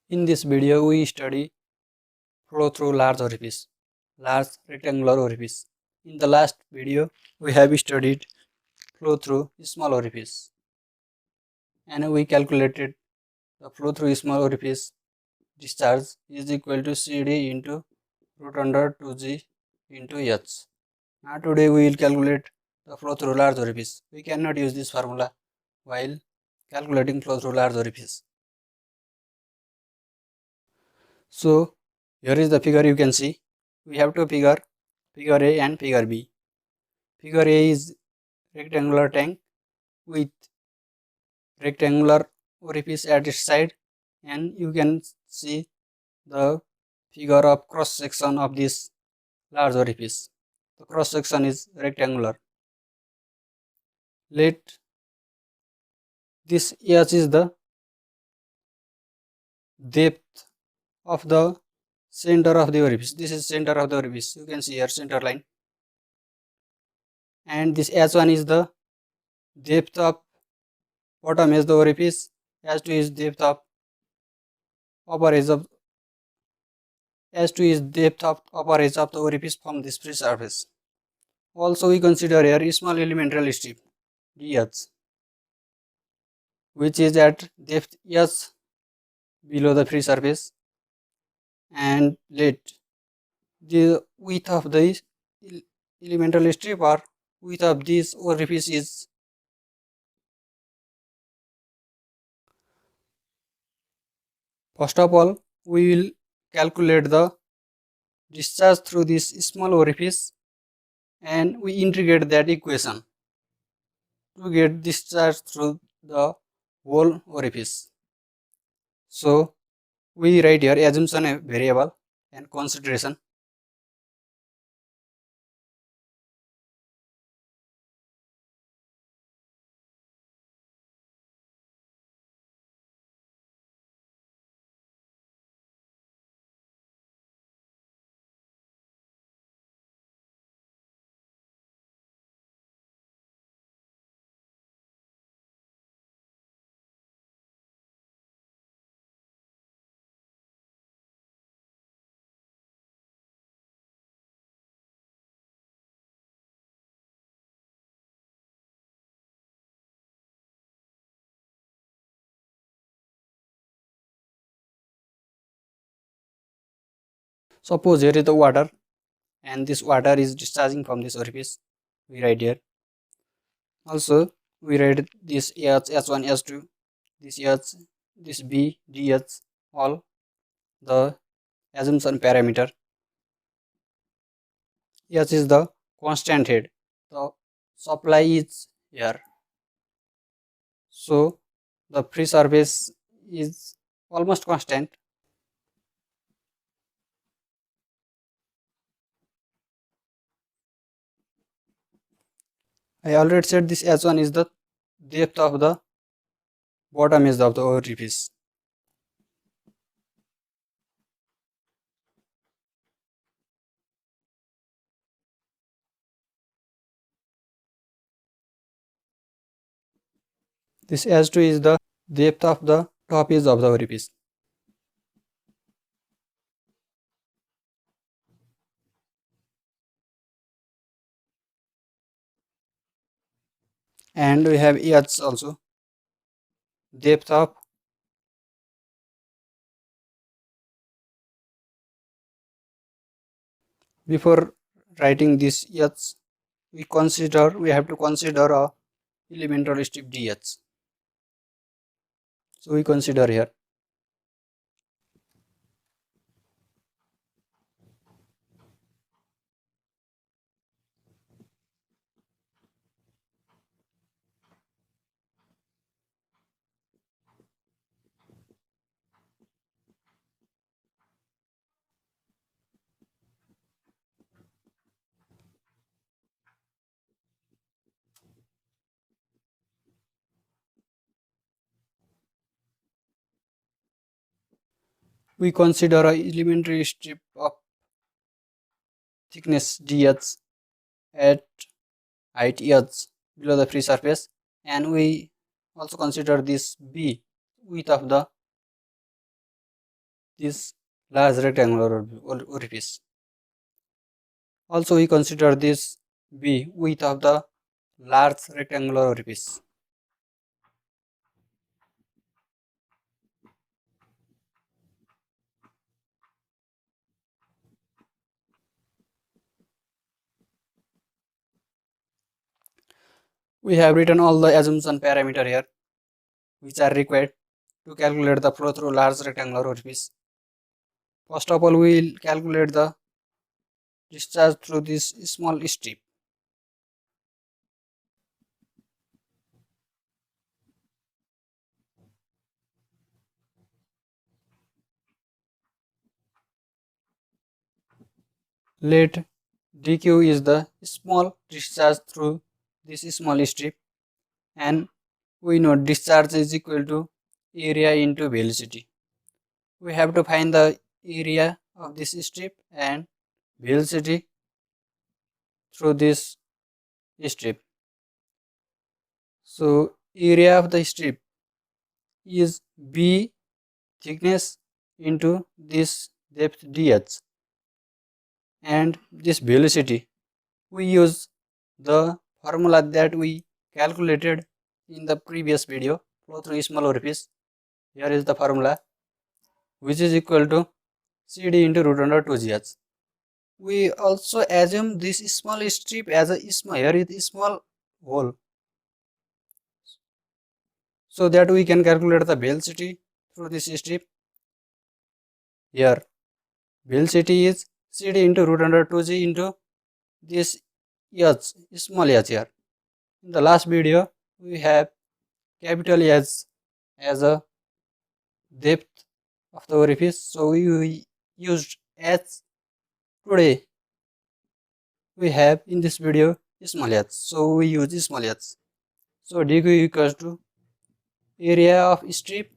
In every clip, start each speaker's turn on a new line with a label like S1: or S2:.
S1: In this video, we study flow through large orifice, large rectangular orifice. In the last video, we have studied flow through small orifice, and we calculated the flow through small orifice discharge is equal to CD into root under 2G into H. Now today we will calculate the flow through large orifice. We cannot use this formula while calculating flow through large orifice. So here is the figure you can see. We have two figure A and figure B. Figure A is rectangular tank with rectangular orifice at its side, and you can see the figure of cross section of this large orifice. The cross section is rectangular. Let this H is the depth of the center of the orifice. This is center of the orifice. You can see here center line. And this H1 is the depth of bottom edge of the orifice. H2 is depth of upper edge of H2 is depth of upper edge of the orifice from this free surface. Also we consider here a small elemental strip DH, which is at depth S below the free surface, and let the width of the elemental strip or width of this orifice is first of all we will calculate the discharge through this small orifice, and we integrate that equation to get discharge through the whole orifice. So we write here assumption a variable and consideration. Suppose here is the water, and this water is discharging from this orifice. We write here. Also we write this H, H1, H2, this H, this B, DH, all the assumption parameter. H is the constant head. The supply is here. So the free surface is almost constant. I already said this H1 is the depth of the bottom edge of the orifice. This H2 is the depth of the top edge of the orifice. And we have H also, depth of before writing this H, we have to consider a elemental strip DH. So we consider here. We consider a elementary strip of thickness DH at height H below the free surface, and we also consider this B, width of the this large rectangular orifice. Also, we consider this B width of the large rectangular orifice. We have written all the assumption parameter here, which are required to calculate the flow through large rectangular orifice. First of all, we will calculate the discharge through this small strip. Let dq is the small discharge through this small strip, and we know discharge is equal to area into velocity. We have to find the area of this strip and velocity through this strip. So area of the strip is B thickness into this depth dh, and this velocity we use the formula that we calculated in the previous video, flow through small orifice. Here is the formula, which is equal to CD into root under 2gh. We also assume this small strip as a small, here is a small hole, so that we can calculate the velocity through this strip. Here velocity is CD into root under 2g into this h, small h here. In the last video, we have capital H as a depth of the orifice, so we used H. Today we have in this video small h, so we use small h. So dq equals to area of strip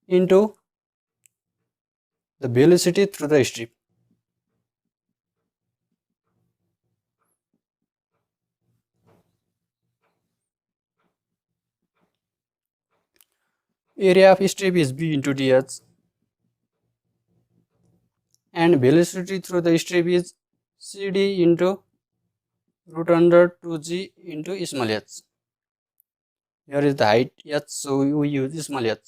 S1: into the velocity through the strip. Area of strip is B into dh, and velocity through the strip is CD into root under 2g into small h. Here is the height h, so we use small h.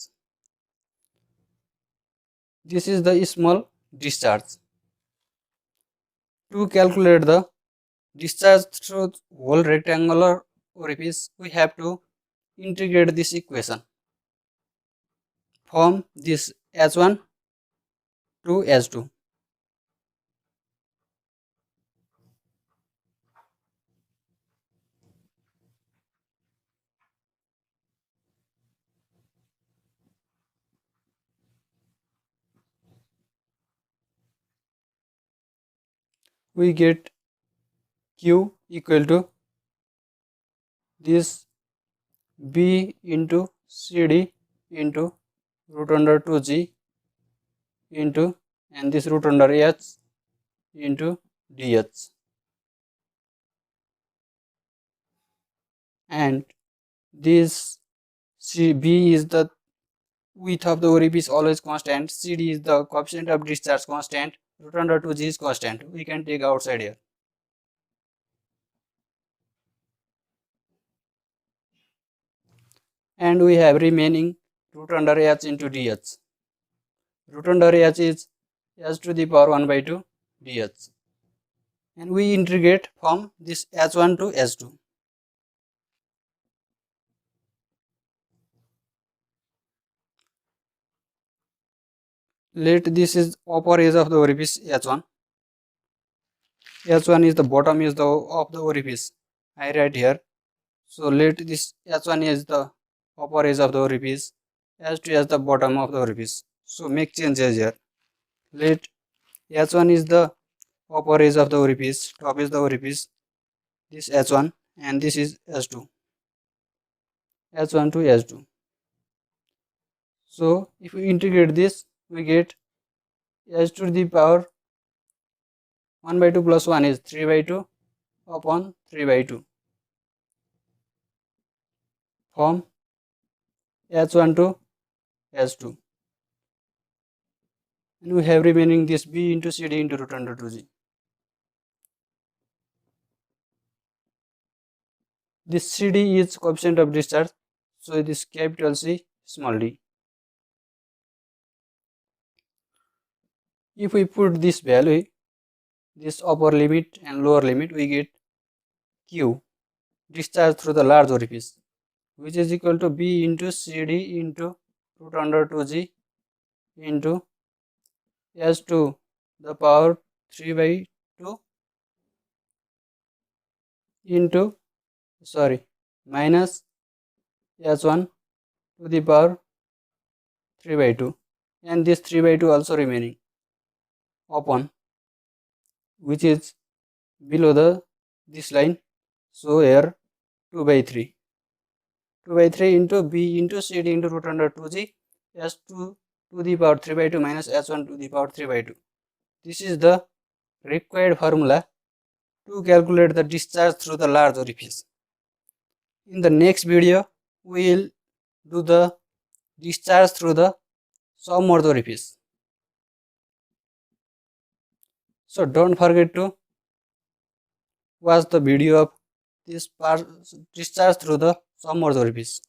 S1: This is the small discharge. To calculate the discharge through whole rectangular orifice, we have to integrate this equation from this h1 to h2. We get q equal to this b into cd into root under 2g into, and this root under h into dh, and this b is the width of the orifice always constant, cd is the coefficient of discharge constant, root under 2g is constant. We can take outside here. And we have remaining root under h into dh. Root under h is h to the power 1 by 2 dh, and we integrate from this h1 to h2. Let this is upper edge of the orifice h1. h1 is the bottom is the of the orifice, I write here. So let this h1 is the upper edge of the orifice, h2 is the bottom of the orifice. So make changes here. Let h1 is the upper edge of the orifice, top is the orifice, this h1, and this is h2, h1 to h2. So if we integrate this, we get h to the power 1 by 2 plus 1 is 3 by 2 upon 3 by 2 from h1 to h2. and we have remaining this B into CD into root under 2G. This CD is coefficient of discharge, so it is capital C, small d. If we put this value, this upper limit and lower limit, we get Q, discharge through the large orifice, which is equal to B into CD into root under 2G into S to the power 3 by 2 into minus S1 to the power 3 by 2, and this 3 by 2 also remaining upon, which is below this line, so here 2 by 3 into B into CD into root under 2G S2 to the power 3 by 2 minus S1 to the power 3 by 2. This is the required formula to calculate the discharge through the large orifice. In the next video, we will do the discharge through the submerged orifice. So don't forget to watch the video of this part, discharge through the submerged orifice.